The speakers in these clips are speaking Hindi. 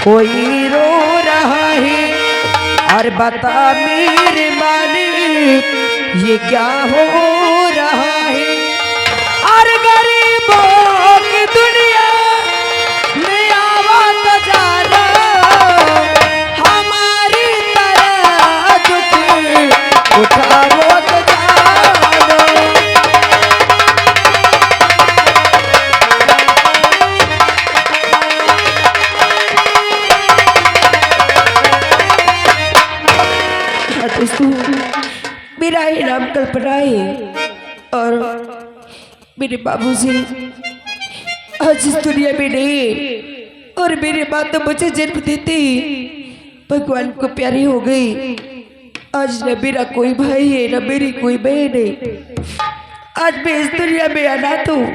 कोई रो रहा है और बता मेरे मालिक ये क्या हो रहा है। और गरीबों की दुनिया में आवाज तो जाना हमारी तरह दुख उठाओ तो जानो। मेरा ही नाम कल्पना है और मेरे बाबूजी आज इस दुनिया में नहीं और मेरी माँ तो मुझे जन्म देते भगवान को प्यारी हो गई। आज न मेरा कोई भाई है न मेरी कोई बहन है। आज मैं इस दुनिया में अनाथ हूँ,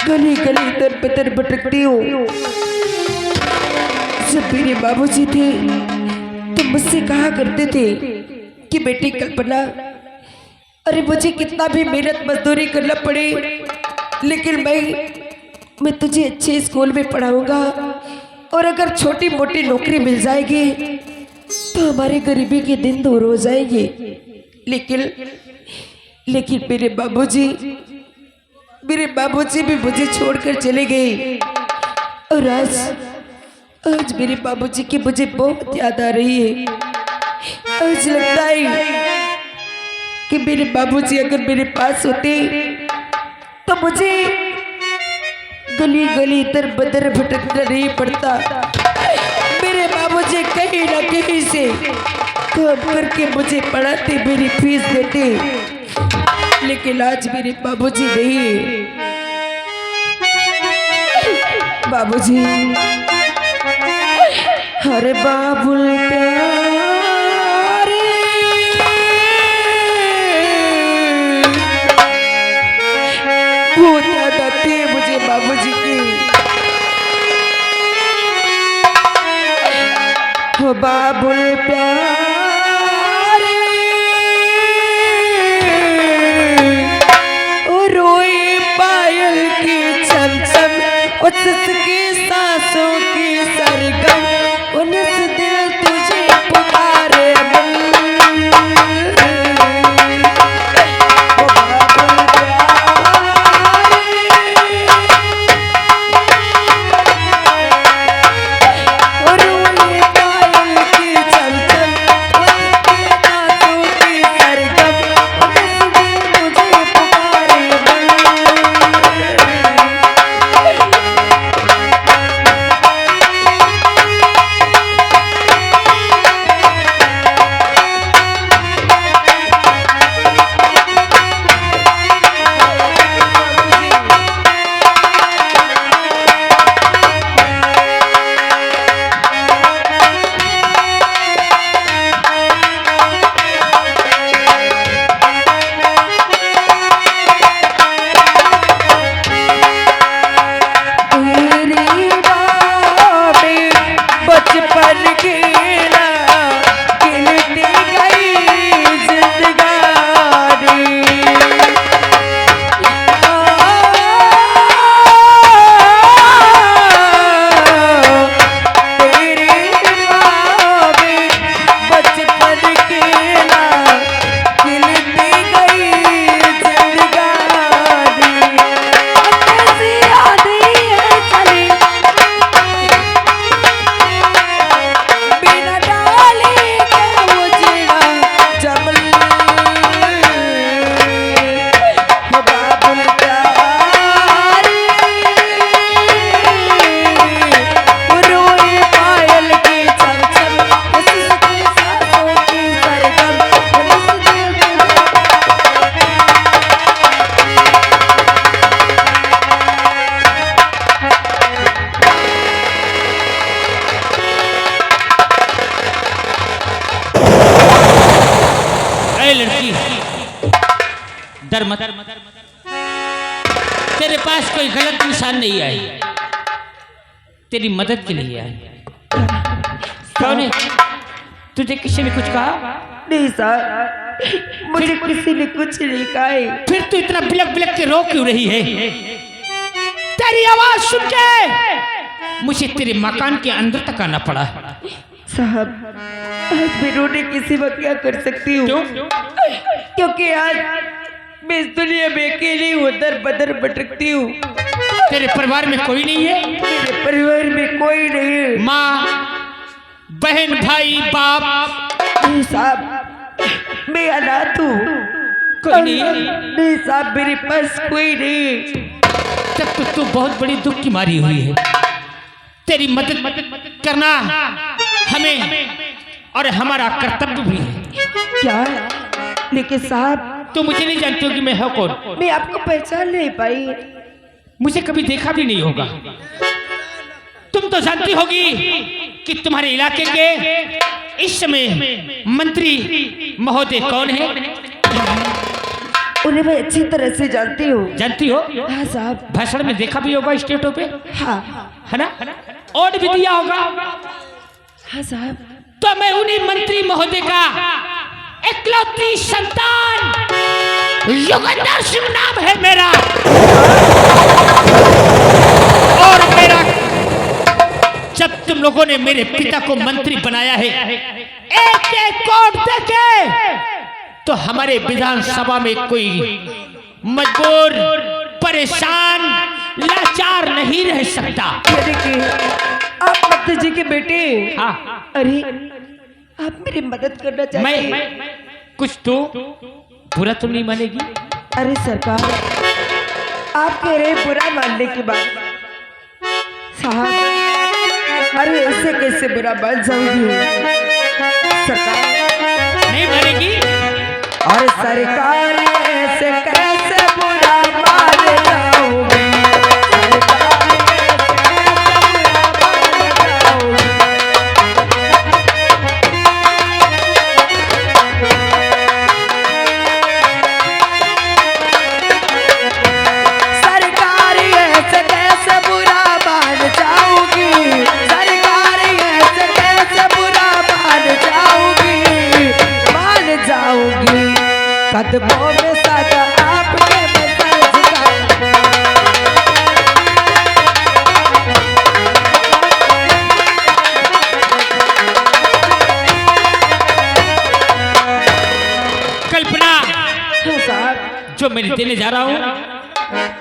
गली गली दर बदर भटकती हूँ। जब मेरे बाबूजी थे तो मुझसे कहा करते थे कि बेटी कल्पना, अरे मुझे कितना भी मेहनत मजदूरी करना पड़े लेकिन मैं तुझे अच्छे स्कूल में पढ़ाऊंगा और अगर छोटी मोटी नौकरी मिल जाएगी तो हमारे गरीबी के दिन दूर हो जाएंगे। लेकिन मेरे बाबूजी भी मुझे छोड़कर चले गए और आज मेरे बाबूजी की मुझे बहुत याद आ रही है। आज लगता है कि मेरे बाबूजी अगर मेरे पास होते तो मुझे गली गली दर बदर भटकना नहीं पड़ता। मेरे बाबूजी कहीं ना कहीं से काम करके मुझे पढ़ाते, मेरी फीस देते, लेकिन आज मेरे बाबूजी नहीं है। बाबूजी, हरे बाबुल प्यारे बहुत याद आती है मुझे बाबूजी की। हो बाबुल प्यारे ओ रोए पायल की छम छम, उसकी सांसों की सरगम, उनस दिल तुझे पुकारे डर मत, तेरे पास कोई गलत निशान नहीं आई, तेरी मदद के लिए आई। कौन है? तुझे किसी ने कुछ कहा? नहीं सर, मुझे किसी ने कुछ नहीं कहा है। फिर तू इतना बिलक बिलक के रो क्यों रही है? तेरी आवाज सुन के मुझे तेरे मकान के अंदर तक आना पड़ा। साहब, आज मैं रोने के सिवा क्या कर सकती हूँ? क्यों? क्योंकि आज मैं इस दुनिया में अकेली उधर बदर भटकती हूँ। तेरे परिवार में कोई नहीं है? मेरे परिवार में कोई नहीं है। माँ, बहन, भाई, बाप? नहीं साहब, मैं अनाथ हूँ। कोई नहीं? नहीं साहब, मेरे पास कोई नहीं। तब तो तू बहुत बड़ी दुख की मारी हुई है। तेरी मदद करना हमें और हमारा कर्तव्य भी है। क्या? लेकिन साहब, तू मुझे नहीं जानती हो कि मैं हूँ कौन? मैं आपको पहचान नहीं पाई। मुझे कभी देखा भी नहीं होगा। तुम तो जानती होगी कि तुम्हारे इलाके के इस समय मंत्री महोदय कौन है? उन्हें मैं अच्छी तरह से जानती हूँ। जानती हो? हाँ साहब। भाषण में देखा भी होगा स्टेटों पे, हाँ है ना? और भी दिया होगा। हाँ साहब। तो मैं उन्हीं मंत्री महोदय का इकलौती संतान योगेंद्र सिंह नाम है मेरा। और मेरा, जब तुम लोगों ने मेरे पिता को मंत्री बनाया है एक एक वोट देके, तो हमारे विधानसभा में कोई मजबूर, परेशान, लाचार नहीं रह सकता। आप मंत्री जी के बेटे? हाँ। अरे, आप मेरी मदद करना चाहते हैं? मैं कुछ तो बुरा तुम नहीं मानेगी? अरे सरकार, आप कह रहे बुरा मानने की बात। साहब, अरे ऐसे कैसे बुरा मान जाऊंगी सरकार? नहीं मानेगी? और सरकार ऐसे कैसे बुरा मान जाऊंगी? सरकार ऐसे कैसे बुरा मान जाऊंगी? सरकार ऐसे कैसे बुरा मान जाऊंगी? मान जाऊंगी। कदमों में सदा आपके मैं सर झुकाऊंगी। कल्पना, हाँ साहब। जो मैं देने जा रहा हूँ,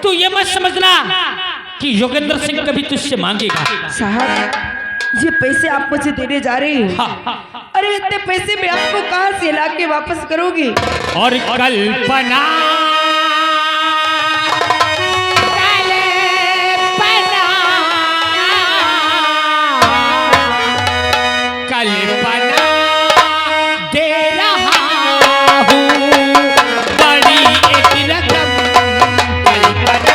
तू ये मत समझना कि योगेंद्र सिंह कभी तुझसे मांगेगा। साहब, ये पैसे आप मुझे देने जा रही हैं? हाँ। अरे इतने पैसे मैं आपको कहाँ से ला के वापस करूंगी? और कल्पना, कल्पना दे रहा हूँ बड़ी एक रकम। कल्पना,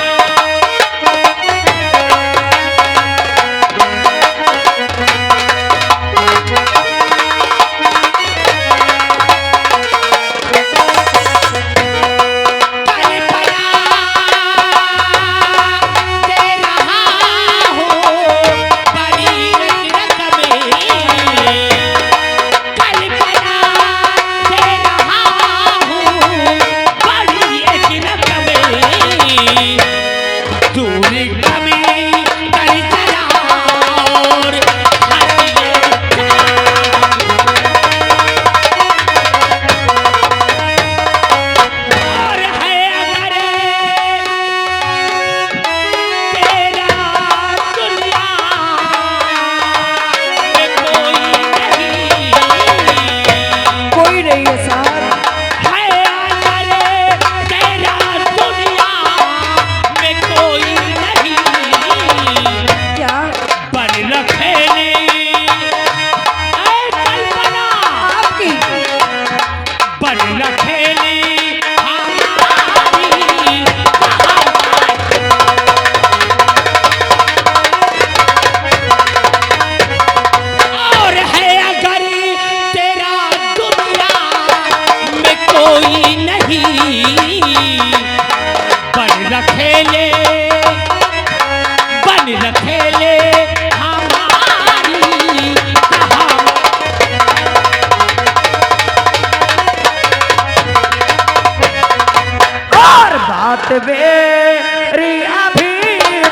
मेरी अभी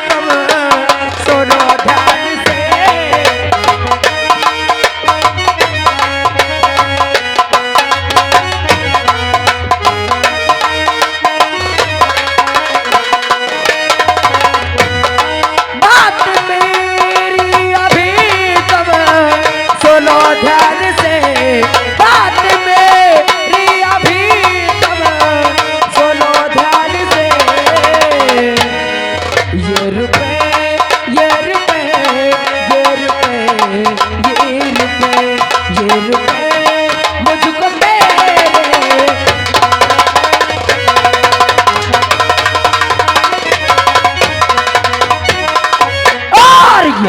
तुम सुनो ध्यान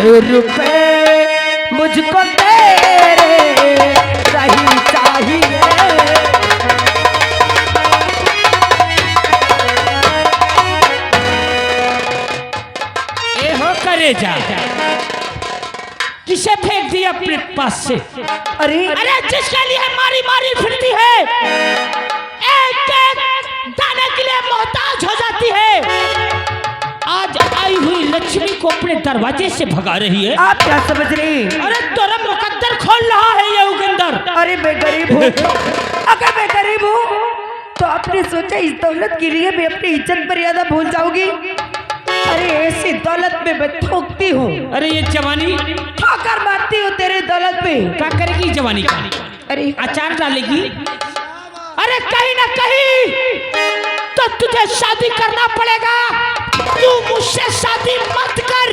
रुपए मुझको तेरे नहीं चाहिए। ए हो करे जा, किसे फेंक दिया अपने पास से? अरे अरे जिसके लिए मारी मारी फिरती है, एक एक दाने के लिए मोहताज हो जाती है, आज आई हुई लक्ष्मी को अपने दरवाजे से भगा रही है। आप क्या समझ रहे हैं? अरे तेरा मुकद्दर खोल रहा है ये उगंदर। अरे मैं गरीब हूँ, अगर मैं गरीब हूँ तो आपने सोचा इस दौलत के लिए मैं अपनी इज्जत मर्यादा भूल जाऊंगी? अरे ऐसी दौलत में मैं ठोकती हूँ। अरे ये जवानी ठोकर मारती हूँ तेरे दौलत पे। क्या करेगी जवानी का? अरे अचार डालेगी। अरे कहीं ना कहीं तो तुझे शादी करना पड़ेगा। तू मुझसे शादी मत कर,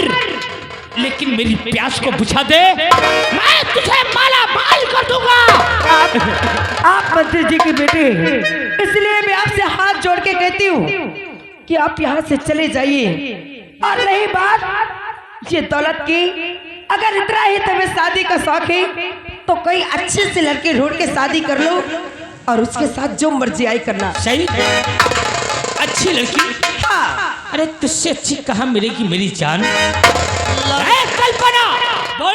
लेकिन मेरी प्यास को बुझा दे, मैं तुझे माला माल कर दूंगा। आप मंत्री जी की बेटी हैं, इसलिए मैं आपसे हाथ जोड़ के कहती हूँ कि आप यहाँ से चले जाइए। और रही बात ये दौलत की, अगर इतना ही तुम्हें शादी का शौक है तो कोई अच्छे से लड़के ढूंढ के शादी कर लो और उसके साथ जो मर्जी आई करना। सही? अच्छी लड़की? हाँ। अरे तुझसे अच्छी कहाँ मिलेगी मेरी जान? कल्पना बोल।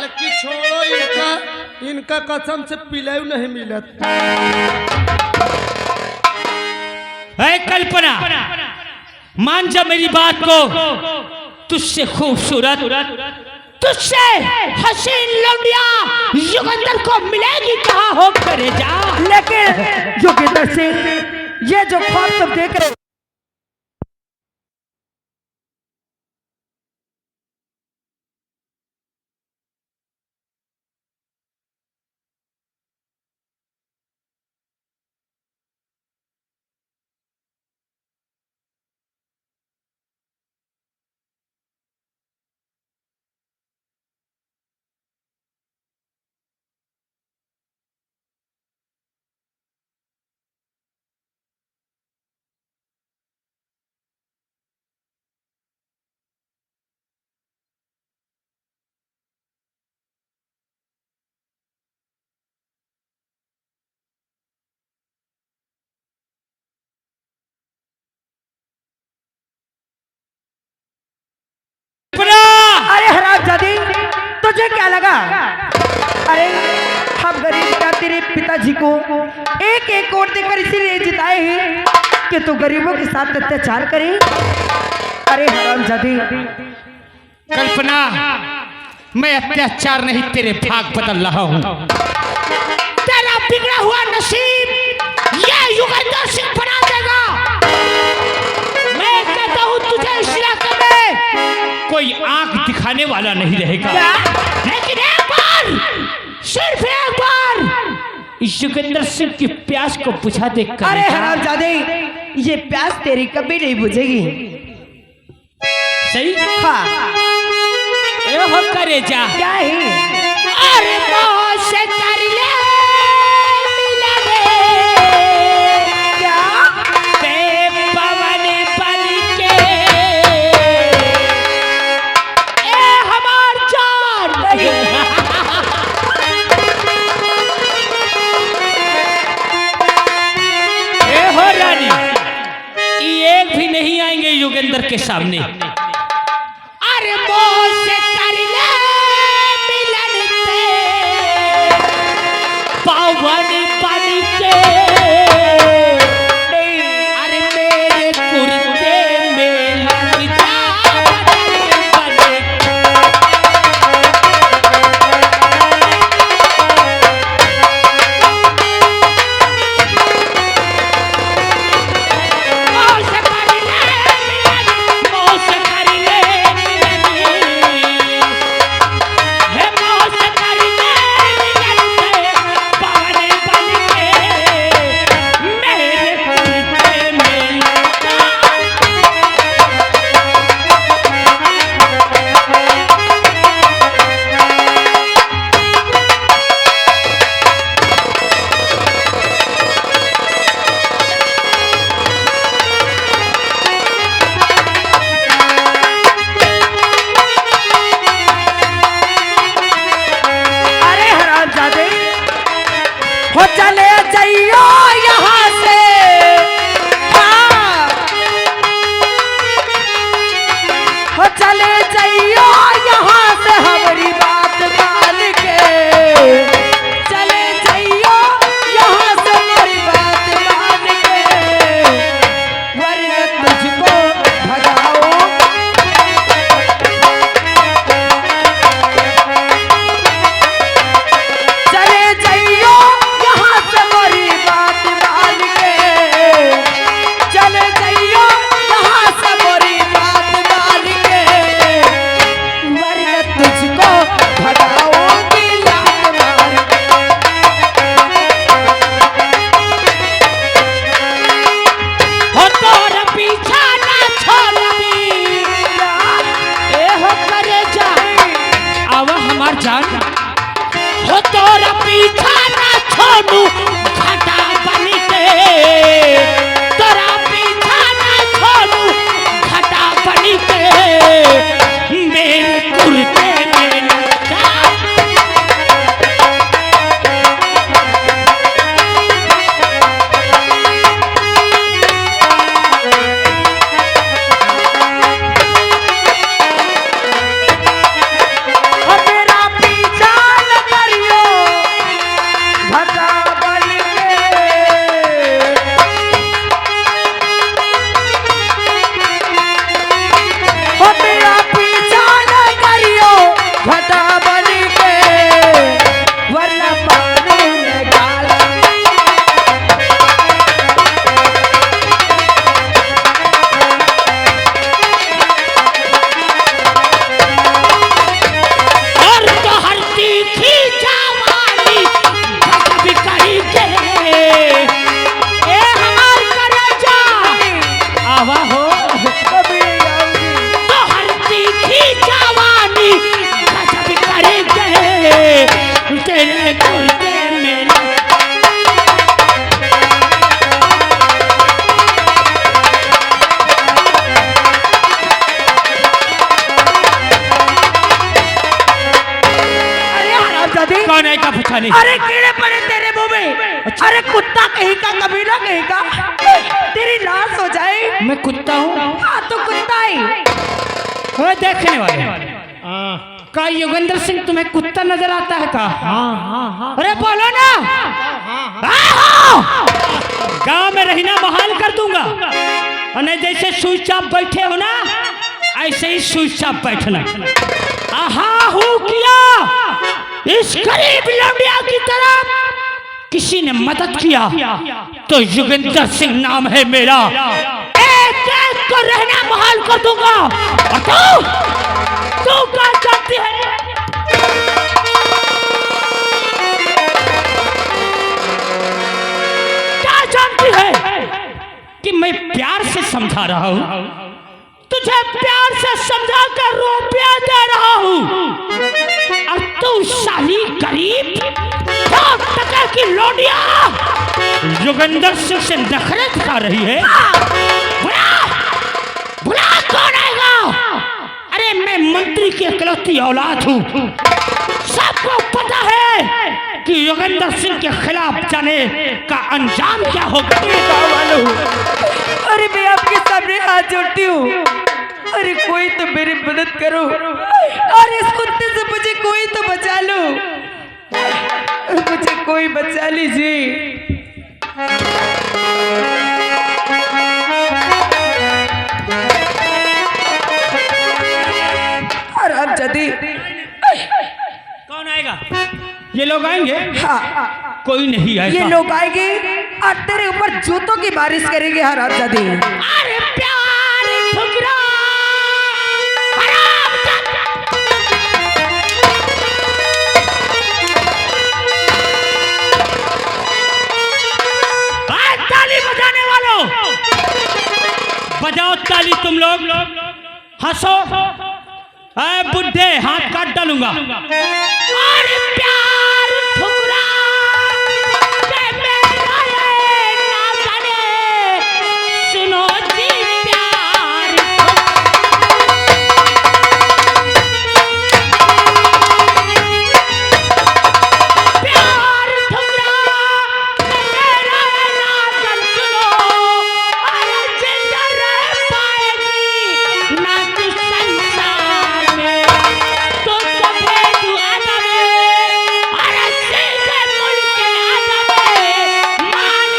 लड़की छोड़ो, इनका कसम से पिलाऊ नहीं मिलत। कल्पना मान जा मेरी बात को, तुझसे खूबसूरत, तुझसे हसीन लौंडिया युगंधर को मिलेगी कहाँ हो करे जा। लेकिन योगेंद्र सिंह, ये जो ख्वाब तुम देख रहे हो, अरे हरामजादी, तुझे क्या लगा? अरे हम गरीब क्या तेरे पिताजी को एक एक वोट देकर इसीलिए जिताए हैं कि तू गरीबों के साथ अत्याचार करे। अरे हरामजादी। कल्पना, मैं अत्याचार नहीं तेरे भाग बदल रहा हूँ। तेरा बिगड़ा हुआ नसीब ये युगंधर सिंह बना देगा। मैं कहता हूँ तुझे इस इलाके में कोई आंख दिखाने वाला नहीं रहेगा। लेकिन एक बार, सिर्फ एक बार युगंधर सिंह की प्यास को बुझा दे। अरे हरामजादे, ये प्यास तेरी कभी नहीं बुझेगी। सही? हाँ। ए हो करे जा। क्या है? अरे मौत से कर ले मिला रे। क्या? पवन बन के ए हमार जान। ए हो रानी, ये एक भी नहीं आएंगे युगेंद्र के सामने। अरे मौत से कर ले मिलन से पवन बन के। अरे मेरे कुर्ते में लग जा बदन मौत से कर ले मिलन, मौत से खाने। अरे कीड़े पड़े तेरे मुंह में। अरे कुत्ता कहीं का, कमीना कहीं का, तेरी लाश हो जाए। मैं कुत्ता हूँ? हाँ तो कुत्ता है। वो देखने वाले का योगेंद्र सिंह तुम्हें कुत्ता नजर आता है का? हाँ। अरे बोलो ना। गांव में रहना बहाल कर दूंगा, और नहीं जैसे सुई चाप बैठे हो ना, ऐसे ही सुई चाप बैठना। आहा हूँ किया इस गरीब लौंडिया की तरफ किसी ने मदद किया तो योगेंद्र सिंह नाम है मेरा। एक एक को रहना बहाल कर दूंगा। और तू क्या चाहती है? क्या जानती है कि मैं प्यार से समझा रहा हूँ, तुझे प्यार से समझा कर रुपया दे रहा हूँ, और तू साली गरीब टका की लोडिया योगेंद्र सिंह से नखरे दिखा रही है। बुला कौन आएगा? अरे मैं मंत्री की इकलौती औलाद हूँ, सबको पता है कि योगेंद्र सिंह के खिलाफ जाने का अंजाम क्या होगा। अरे मैं आपके सामने हाथ जोड़ती हूँ, अरे कोई तो मेरी मदद करो, और इस कुत्ते से मुझे कोई तो बचा लो, मुझे कोई बचा लीजिए। आराम जदी। कौन आएगा? ये लोग आएंगे? हाँ कोई नहीं आएगा। ये लोग आएंगे और तेरे ऊपर जूतों की बारिश करेंगे। हराम जदी। अरे प्यार ठुकरा ताली बजाने वालों, बजाओ ताली तुम लोग, हंसो। बुढ़े हाथ काट डालूंगा। अरे प्यार ठुकरा के मेरा ये ना जाने, सुनो जी प्यार प्यार ठुकरा के मेरा ये ना जाने, सुनो अरे जिंदा रह पाएगी ना तू संसार में, तो जब तू आना अरे सीधे मुड़ के आना मान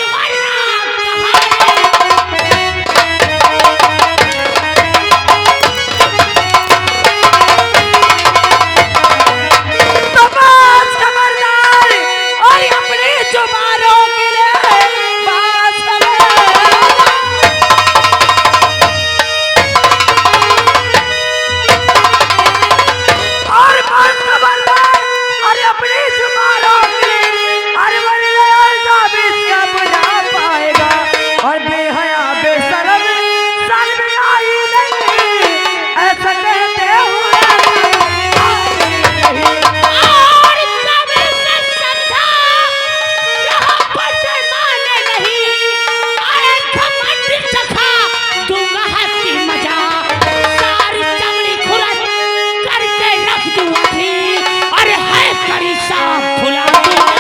तमाश खबरदार, और अपने जुबानों के लिए बास खबरदार। और बास खबरदार, अरे अपने जुबानों के लिए, अरे बन गया सब इसका बुझा पाएगा, और बेहया बेशरम शर्म आई नहीं, ऐसा कहते हुए और कभी से समझा यहाँ पर माने नहीं, अरे घमंड चखा दूंगा हंसी मजा, सारी चमड़ी खुरच करके रख दूंगा थी, अरे है करी साफ भुला दूंगा।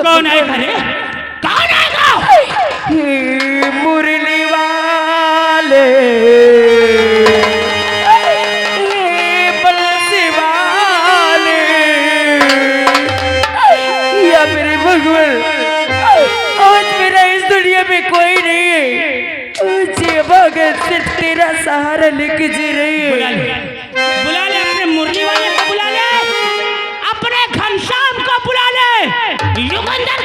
कौन आएगा रे? कौन आएगा? हे मुरली वाले, हे बंसी वाले, या मेरे भगवान, आज मेरा इस दुनिया में कोई नहीं है, मुझे भगत सिर्फ तेरा सहारा लेके जी रही बुला है। ले, बुला ले अपने मुरली वाले को, बुला ले अपने घनश्याम को, बुला ले योगेंद्र